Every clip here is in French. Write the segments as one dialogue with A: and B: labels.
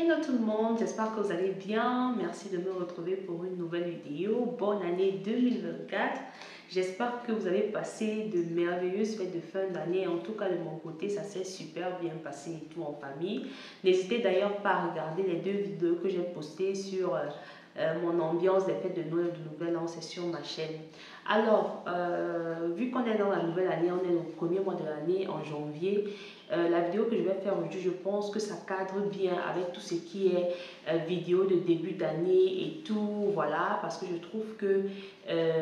A: Hello tout le monde, j'espère que vous allez bien. Merci de me retrouver pour une nouvelle vidéo. Bonne année 2024. J'espère que vous avez passé de merveilleuses fêtes de fin d'année. En tout cas, de mon côté, ça s'est super bien passé et tout en famille. N'hésitez d'ailleurs pas à regarder les deux vidéos que j'ai postées sur mon ambiance des fêtes de Noël et de Nouvel An, c'est sur ma chaîne. Alors, vu qu'on est dans la nouvelle année, on est au premier mois de l'année, en janvier, la vidéo que je vais faire aujourd'hui, je pense que ça cadre bien avec tout ce qui est vidéo de début d'année et tout, voilà, parce que je trouve que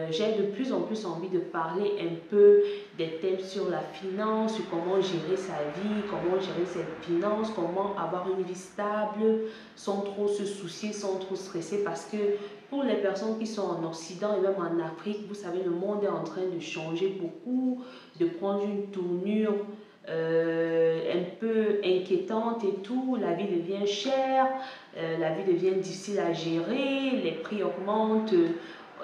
A: j'ai de plus en plus envie de parler un peu des thèmes sur la finance, sur comment gérer sa vie, comment gérer ses finances, comment avoir une vie stable, sans trop se soucier, sans trop stresser, parce que pour les personnes qui sont en Occident et même en Afrique, vous savez, le monde est en train de changer beaucoup, de prendre une tournure un peu inquiétante et tout. La vie devient chère, la vie devient difficile à gérer, les prix augmentent,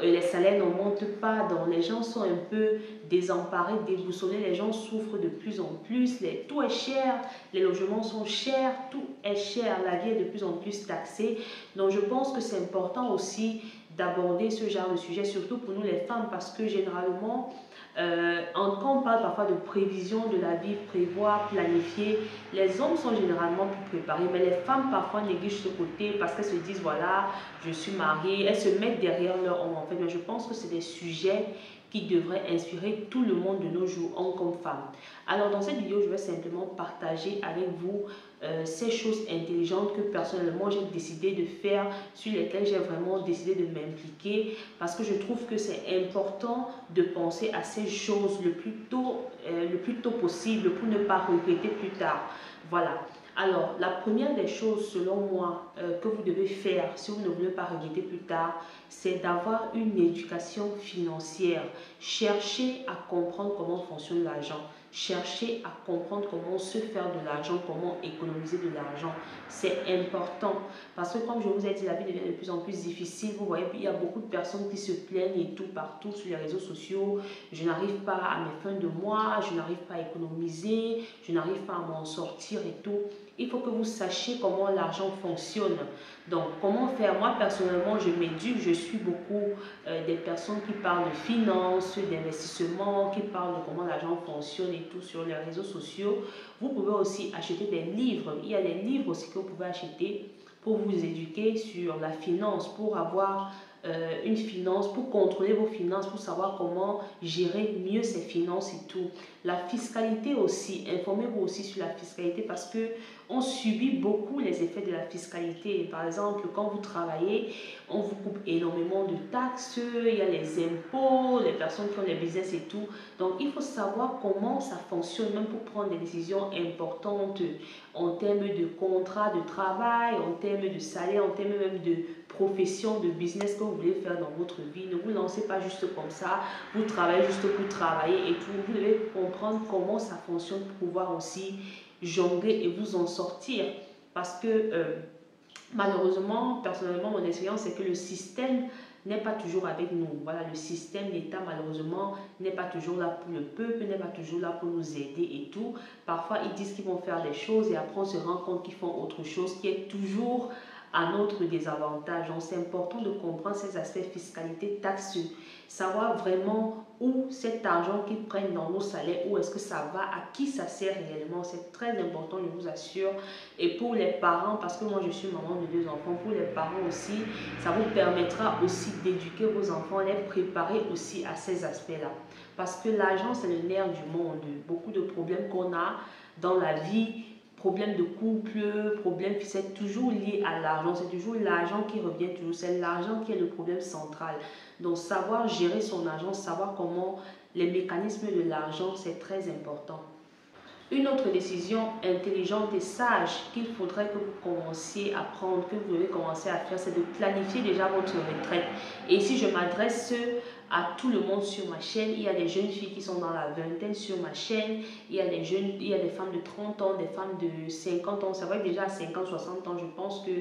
A: les salaires n'augmentent pas, donc les gens sont un peu désemparés, déboussolés, les gens souffrent de plus en plus, tout est cher, les logements sont chers, tout est cher, la vie est de plus en plus taxée. Donc je pense que c'est important aussi d'aborder ce genre de sujet, surtout pour nous les femmes, parce que généralement, quand on parle parfois de prévision de la vie, prévoir, planifier, les hommes sont généralement plus préparés, mais les femmes parfois négligent ce côté parce qu'elles se disent, voilà, je suis mariée, elles se mettent derrière leur homme en fait. Mais je pense que c'est des sujets qui devraient inspirer tout le monde de nos jours, hommes comme femmes. Alors dans cette vidéo, je vais simplement partager avec vous ces choses intelligentes que personnellement j'ai décidé de faire, sur lesquelles j'ai vraiment décidé de m'impliquer, parce que je trouve que c'est important de penser à ces choses le plus tôt possible pour ne pas regretter plus tard. Voilà. Alors, la première des choses, selon moi, que vous devez faire si vous ne voulez pas regretter plus tard, c'est d'avoir une éducation financière. Cherchez à comprendre comment fonctionne l'argent. Cherchez à comprendre comment se faire de l'argent, comment économiser de l'argent. C'est important parce que comme je vous ai dit, la vie devient de plus en plus difficile. Vous voyez, il y a beaucoup de personnes qui se plaignent et tout partout sur les réseaux sociaux. Je n'arrive pas à mes fins de mois, je n'arrive pas à économiser, je n'arrive pas à m'en sortir et tout. Il faut que vous sachiez comment l'argent fonctionne. Donc, comment faire? Moi, personnellement, je m'éduque, je suis beaucoup des personnes qui parlent de finances, d'investissement, qui parlent de comment l'argent fonctionne et tout sur les réseaux sociaux. Vous pouvez aussi acheter des livres. Il y a des livres aussi que vous pouvez acheter pour vous éduquer sur la finance, pour avoir une finance, pour contrôler vos finances, pour savoir comment gérer mieux ses finances et tout. La fiscalité aussi, informez-vous aussi sur la fiscalité parce que on subit beaucoup les effets de la fiscalité. Par exemple, quand vous travaillez, on vous coupe énormément de taxes, il y a les impôts, les personnes qui ont des business et tout. Donc, il faut savoir comment ça fonctionne, même pour prendre des décisions importantes en termes de contrat de travail, en termes de salaire, en termes même de profession, de business que vous voulez faire dans votre vie. Ne vous lancez pas juste comme ça, vous travaillez juste pour travailler et tout. Vous devez comprendre comment ça fonctionne pour pouvoir aussi jongler et vous en sortir. Parce que malheureusement, personnellement, mon expérience, c'est que le système n'est pas toujours avec nous. Voilà, le système, l'État, malheureusement, n'est pas toujours là pour le peuple, n'est pas toujours là pour nous aider et tout. Parfois, ils disent qu'ils vont faire des choses et après, on se rend compte qu'ils font autre chose qui est toujours à notre désavantage. Donc, c'est important de comprendre ces aspects fiscalité, taxes, savoir vraiment où cet argent qu'ils prennent dans nos salaires, où est-ce que ça va, à qui ça sert réellement. C'est très important, je vous assure. Et pour les parents, parce que moi je suis maman de 2 enfants, pour les parents aussi, ça vous permettra aussi d'éduquer vos enfants, les préparer aussi à ces aspects-là. Parce que l'argent, c'est le nerf du monde. Beaucoup de problèmes qu'on a dans la vie, problèmes de couple, problèmes, c'est toujours lié à l'argent. C'est toujours l'argent qui revient toujours. C'est l'argent qui est le problème central. Donc, savoir gérer son argent, savoir comment les mécanismes de l'argent, c'est très important. Une autre décision intelligente et sage qu'il faudrait que vous commenciez à prendre, que vous devez commencer à faire, c'est de planifier déjà votre retraite. Et ici, je m'adresse à tout le monde sur ma chaîne. Il y a des jeunes filles qui sont dans la vingtaine sur ma chaîne. Il y a des femmes de 30 ans, des femmes de 50 ans. C'est vrai que déjà à 50, 60 ans, je pense que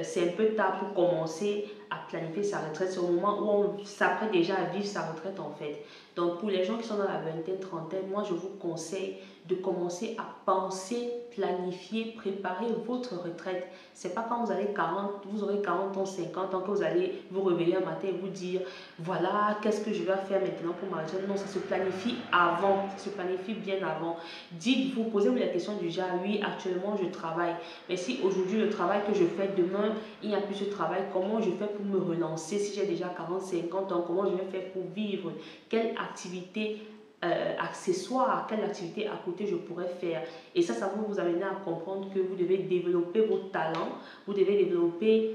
A: c'est un peu tard pour commencer à planifier sa retraite. C'est au moment où on s'apprête déjà à vivre sa retraite en fait. Donc pour les gens qui sont dans la vingtaine, trentaine, moi je vous conseille de commencer à penser, planifier, préparer votre retraite. C'est pas quand vous aurez 40 ans, 50 ans que vous allez vous réveiller un matin et vous dire voilà, qu'est-ce que je vais faire maintenant pour ma retraite. Non, ça se planifie avant, ça se planifie bien avant. Dites-vous, posez-vous la question du genre, oui, actuellement je travaille, mais si aujourd'hui le travail que je fais, demain il n'y a plus ce travail, comment je fais pour me relancer? Si j'ai déjà 40, 50 ans, comment je vais faire pour vivre? Quelle activité accessoire, quelle activité à côté je pourrais faire? Et ça va vous amener à comprendre que vous devez développer vos talents, vous devez développer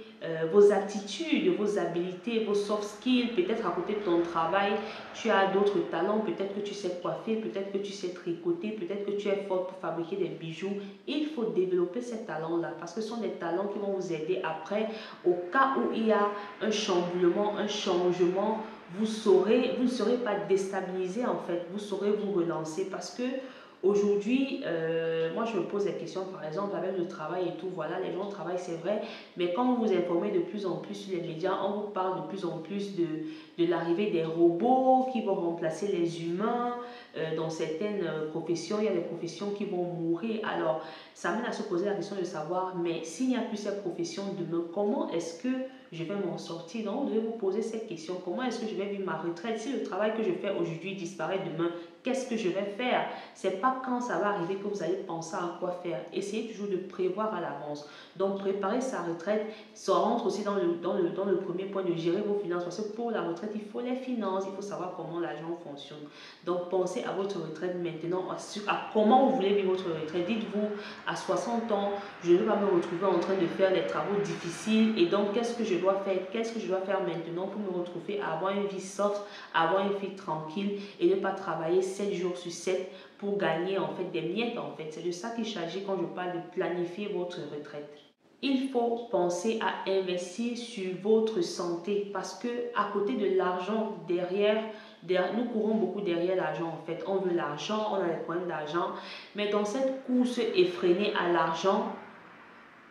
A: vos aptitudes, vos habiletés, vos soft skills. Peut-être à côté de ton travail, tu as d'autres talents, peut-être que tu sais coiffer, peut-être que tu sais tricoter, peut-être que tu es forte pour fabriquer des bijoux. Il faut développer ces talents-là parce que ce sont des talents qui vont vous aider après au cas où il y a un chamboulement, un changement. Vous ne serez pas déstabilisé en fait, vous saurez vous relancer parce que aujourd'hui, moi je me pose des questions par exemple avec le travail et tout, voilà, les gens travaillent c'est vrai, mais quand vous vous informez de plus en plus sur les médias, on vous parle de plus en plus de l'arrivée des robots qui vont remplacer les humains. Dans certaines professions, il y a des professions qui vont mourir. Alors, ça amène à se poser la question de savoir, mais s'il n'y a plus cette profession demain, comment est-ce que je vais m'en sortir? Donc, vous devez vous poser cette question. Comment est-ce que je vais vivre ma retraite? Si le travail que je fais aujourd'hui disparaît demain, qu'est-ce que je vais faire? C'est pas quand ça va arriver que vous allez penser à quoi faire. Essayez toujours de prévoir à l'avance. Donc, préparer sa retraite, ça rentre aussi dans le premier point de gérer vos finances. Parce que pour la retraite, il faut les finances, il faut savoir comment l'argent fonctionne. Donc, pensez à votre retraite maintenant, à comment vous voulez vivre votre retraite. Dites-vous, à 60 ans, je ne vais pas me retrouver en train de faire des travaux difficiles. Et donc, qu'est-ce que je dois faire? Qu'est-ce que je dois faire maintenant pour me retrouver à avoir une vie soft, à avoir une vie tranquille et ne pas travailler 7 jours sur 7 pour gagner en fait des miettes en fait. C'est de ça qu'il s'agit quand je parle de planifier votre retraite. Il faut penser à investir sur votre santé parce que à côté de l'argent nous courons beaucoup derrière l'argent en fait. On veut l'argent, on a des problèmes d'argent, mais dans cette course effrénée à l'argent,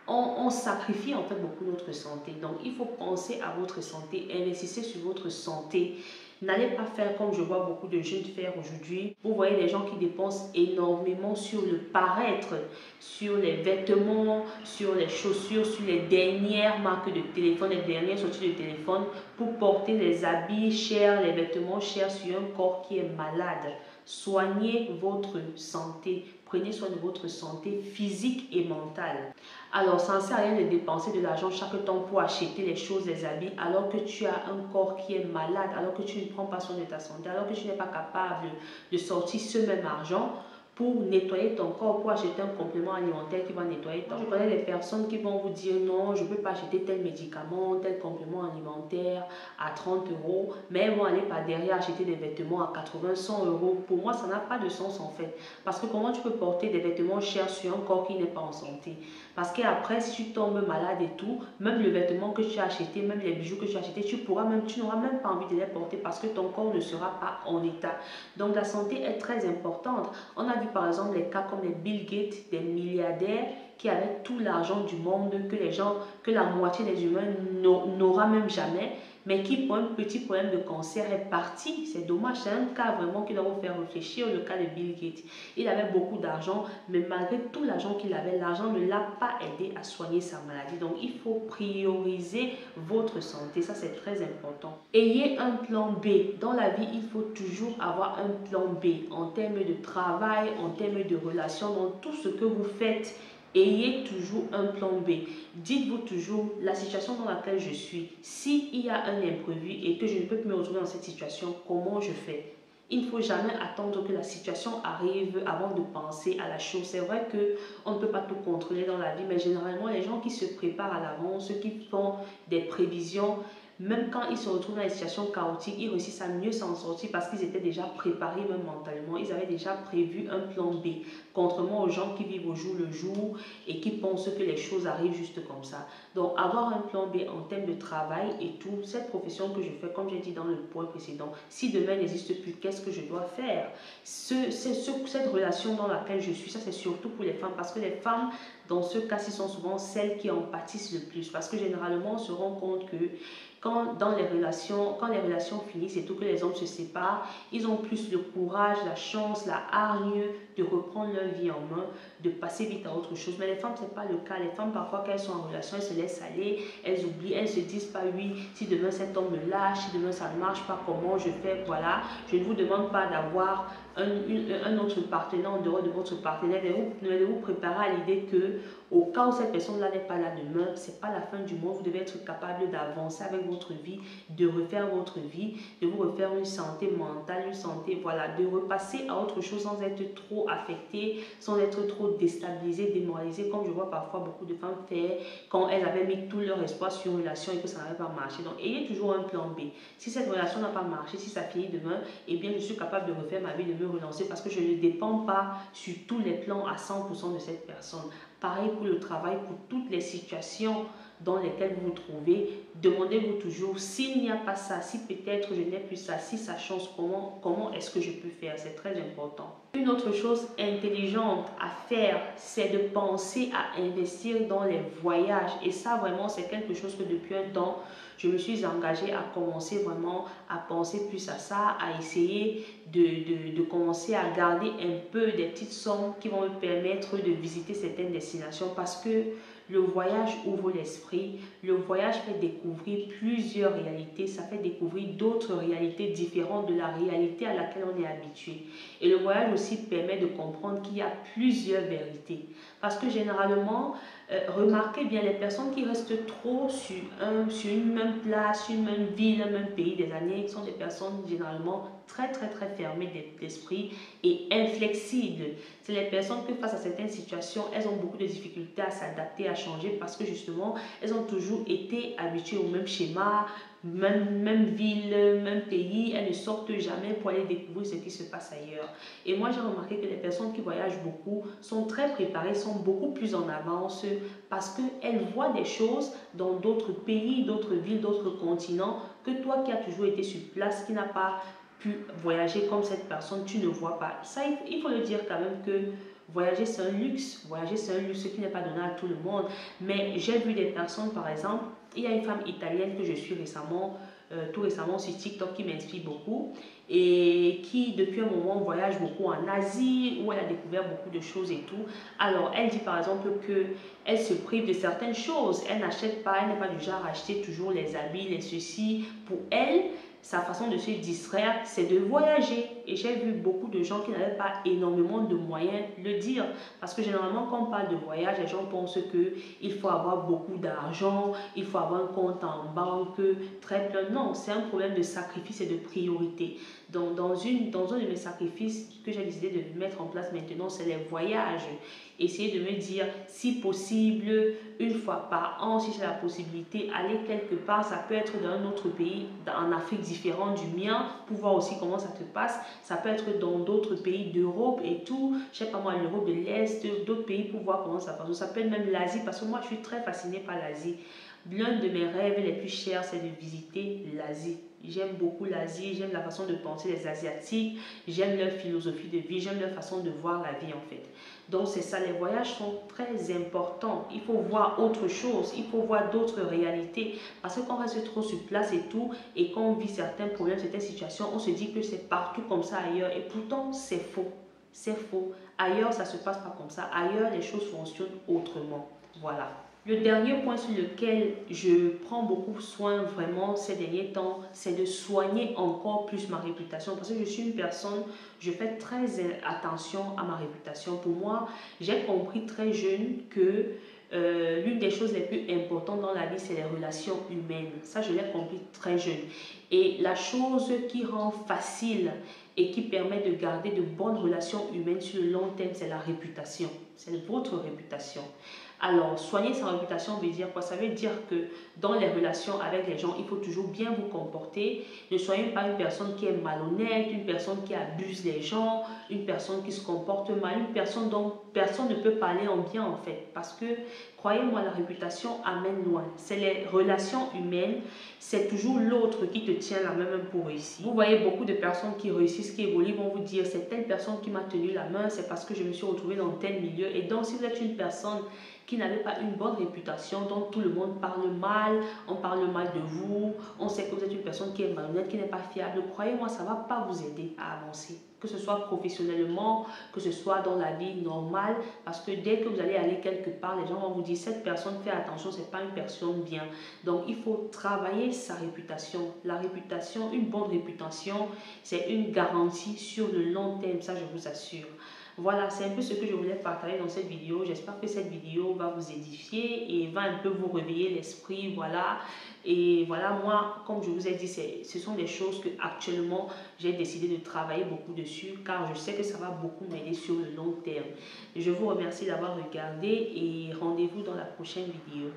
A: on sacrifie en fait beaucoup notre santé. Donc, il faut penser à votre santé, investissez sur votre santé. N'allez pas faire comme je vois beaucoup de jeunes faire aujourd'hui. Vous voyez les gens qui dépensent énormément sur le paraître, sur les vêtements, sur les chaussures, sur les dernières marques de téléphone, les dernières sorties de téléphone pour porter les habits chers, les vêtements chers sur un corps qui est malade. Soignez votre santé. Prenez soin de votre santé physique et mentale. Alors, ça ne sert à rien de dépenser de l'argent chaque temps pour acheter les choses, les habits, alors que tu as un corps qui est malade, alors que tu ne prends pas soin de ta santé, alors que tu n'es pas capable de sortir ce même argent pour nettoyer ton corps, pour acheter un complément alimentaire qui va nettoyer ton corps. Je connais des personnes qui vont vous dire non, je ne peux pas acheter tel médicament, tel complément alimentaire à 30 euros, mais elles vont aller par derrière acheter des vêtements à 80, 100 euros. Pour moi, ça n'a pas de sens en fait. Parce que comment tu peux porter des vêtements chers sur un corps qui n'est pas en santé? Parce qu'après, si tu tombes malade et tout, même le vêtement que tu as acheté, même les bijoux que tu as achetés, tu n'auras même pas envie de les porter parce que ton corps ne sera pas en état. Donc la santé est très importante. On a vu par exemple les cas comme les Bill Gates, des milliardaires qui avaient tout l'argent du monde, que la moitié des humains n'aura même jamais, mais qui pour un petit problème de cancer est parti. C'est dommage, c'est un cas vraiment qui doit vous faire réfléchir, le cas de Bill Gates. Il avait beaucoup d'argent, mais malgré tout l'argent qu'il avait, l'argent ne l'a pas aidé à soigner sa maladie. Donc il faut prioriser votre santé, ça c'est très important. Ayez un plan B. Dans la vie, il faut toujours avoir un plan B en termes de travail, en termes de relations, dans tout ce que vous faites. Ayez toujours un plan B. Dites-vous toujours, la situation dans laquelle je suis, s'il y a un imprévu et que je ne peux plus me retrouver dans cette situation, comment je fais? Il ne faut jamais attendre que la situation arrive avant de penser à la chose. C'est vrai qu'on ne peut pas tout contrôler dans la vie, mais généralement, les gens qui se préparent à l'avance, ceux qui font des prévisions, même quand ils se retrouvent dans des situations chaotiques, ils réussissent à mieux s'en sortir parce qu'ils étaient déjà préparés même mentalement. Ils avaient déjà prévu un plan B. Contrairement aux gens qui vivent au jour le jour et qui pensent que les choses arrivent juste comme ça. Donc, avoir un plan B en termes de travail et tout, cette profession que je fais, comme j'ai dit dans le point précédent, si demain n'existe plus, qu'est-ce que je dois faire? Cette relation dans laquelle je suis, ça c'est surtout pour les femmes parce que les femmes, dans ce cas, ce sont souvent celles qui en pâtissent le plus. Parce que généralement, on se rend compte que quand les relations finissent et tout, que les hommes se séparent, ils ont plus le courage, la chance, la hargne de reprendre leur vie en main, de passer vite à autre chose. Mais les femmes, ce n'est pas le cas. Les femmes, parfois, quand elles sont en relation, elles se laissent aller, elles oublient, elles ne se disent pas, oui, si demain cet homme me lâche, si demain ça ne marche pas, comment je fais, voilà. Je ne vous demande pas d'avoir un autre partenaire en dehors de votre partenaire, de vous préparer à l'idée que au cas où cette personne-là n'est pas là demain, ce n'est pas la fin du monde. Vous devez être capable d'avancer avec votre vie, de refaire votre vie, de vous refaire une santé mentale, une santé, voilà, de repasser à autre chose sans être trop affecté, sans être trop déstabilisé, démoralisé, comme je vois parfois beaucoup de femmes faire quand elles avaient mis tout leur espoir sur une relation et que ça n'avait pas marché. Donc, ayez toujours un plan B. Si cette relation n'a pas marché, si ça finit demain, eh bien, je suis capable de refaire ma vie, de me relancer parce que je ne dépends pas sur tous les plans à 100% de cette personne. Pareil pour le travail, pour toutes les situations dans lesquelles vous vous trouvez, demandez-vous toujours s'il n'y a pas ça, si peut-être je n'ai plus ça, si ça change, comment est-ce que je peux faire? C'est très important. Une autre chose intelligente à faire, c'est de penser à investir dans les voyages. Et ça, vraiment, c'est quelque chose que depuis un temps, je me suis engagée à commencer vraiment à penser plus à ça, à essayer de commencer à garder un peu des petites sommes qui vont me permettre de visiter certaines destinations parce que le voyage ouvre l'esprit, le voyage fait découvrir plusieurs réalités, ça fait découvrir d'autres réalités différentes de la réalité à laquelle on est habitué. Et le voyage aussi permet de comprendre qu'il y a plusieurs vérités. Parce que généralement, remarquez bien, les personnes qui restent trop sur une même place, une même ville, un même pays des années, sont des personnes généralement très fermées d'esprit et inflexibles. C'est les personnes que face à certaines situations, elles ont beaucoup de difficultés à s'adapter, à changer parce que justement, elles ont toujours été habituées au même schéma, même ville, même pays, elles ne sortent jamais pour aller découvrir ce qui se passe ailleurs. Et moi, j'ai remarqué que les personnes qui voyagent beaucoup sont très préparées, sont beaucoup plus en avance parce qu'elles voient des choses dans d'autres pays, d'autres villes, d'autres continents que toi qui as toujours été sur place, qui n'a pas pu voyager comme cette personne, tu ne vois pas. Ça, il faut le dire quand même que voyager, c'est un luxe. Voyager, c'est un luxe qui n'est pas donné à tout le monde. Mais j'ai vu des personnes, par exemple, il y a une femme italienne que je suis tout récemment sur TikTok qui m'inspire beaucoup et qui, depuis un moment, voyage beaucoup en Asie où elle a découvert beaucoup de choses et tout. Alors, elle dit par exemple qu'elle se prive de certaines choses. Elle n'achète pas, elle n'est pas du genre à acheter toujours les habits, les ceci. Pour elle, sa façon de se distraire, c'est de voyager. Et j'ai vu beaucoup de gens qui n'avaient pas énormément de moyens le dire. Parce que généralement, quand on parle de voyage, les gens pensent qu'il faut avoir beaucoup d'argent, il faut avoir un compte en banque très plein. Non, c'est un problème de sacrifice et de priorité. Donc, dans un de mes sacrifices que j'ai décidé de mettre en place maintenant, c'est les voyages. Essayer de me dire, si possible, une fois par an, si j'ai la possibilité, aller quelque part, ça peut être dans un autre pays, en Afrique différent du mien, pour voir aussi comment ça se passe. Ça peut être dans d'autres pays d'Europe et tout, je sais pas moi, l'Europe de l'Est, d'autres pays pour voir comment ça passe. Ça peut être même l'Asie, parce que moi, je suis très fascinée par l'Asie. L'un de mes rêves les plus chers, c'est de visiter l'Asie. J'aime beaucoup l'Asie, j'aime la façon de penser des Asiatiques, j'aime leur philosophie de vie, j'aime leur façon de voir la vie en fait. Donc c'est ça, les voyages sont très importants. Il faut voir autre chose, il faut voir d'autres réalités. Parce que quand on reste trop sur place et tout, et quand on vit certains problèmes, certaines situations, on se dit que c'est partout comme ça ailleurs. Et pourtant, c'est faux. C'est faux. Ailleurs, ça ne se passe pas comme ça. Ailleurs, les choses fonctionnent autrement. Voilà. Le dernier point sur lequel je prends beaucoup soin vraiment ces derniers temps, c'est de soigner encore plus ma réputation. Parce que je suis une personne, je fais très attention à ma réputation. Pour moi, j'ai compris très jeune que l'une des choses les plus importantes dans la vie, c'est les relations humaines. Ça, je l'ai compris très jeune. Et la chose qui rend facile et qui permet de garder de bonnes relations humaines sur le long terme, c'est la réputation. C'est votre réputation. Alors, soigner sa réputation veut dire quoi? Ça veut dire que dans les relations avec les gens, il faut toujours bien vous comporter. Ne soyez pas une personne qui est malhonnête, une personne qui abuse les gens, une personne qui se comporte mal, une personne dont personne ne peut parler en bien en fait. Parce que Croyez-moi, la réputation amène loin. C'est les relations humaines, c'est toujours l'autre qui te tient la main même pour réussir. Vous voyez beaucoup de personnes qui réussissent, qui évoluent, vont vous dire c'est telle personne qui m'a tenu la main, c'est parce que je me suis retrouvée dans tel milieu. Et donc, si vous êtes une personne qui n'avait pas une bonne réputation, dont tout le monde parle mal, on parle mal de vous, on sait que vous êtes une personne qui est malhonnête, qui n'est pas fiable, croyez-moi, ça ne va pas vous aider à avancer. Que ce soit professionnellement, que ce soit dans la vie normale, parce que dès que vous allez aller quelque part, les gens vont vous dire cette personne, fait attention, c'est pas une personne bien. Donc il faut travailler sa réputation. La réputation, une bonne réputation, c'est une garantie sur le long terme, ça je vous assure. Voilà, c'est un peu ce que je voulais partager dans cette vidéo. J'espère que cette vidéo va vous édifier et va un peu vous réveiller l'esprit, voilà. Et voilà, moi, comme je vous ai dit, ce sont des choses que actuellement j'ai décidé de travailler beaucoup dessus car je sais que ça va beaucoup m'aider sur le long terme. Je vous remercie d'avoir regardé et rendez-vous dans la prochaine vidéo.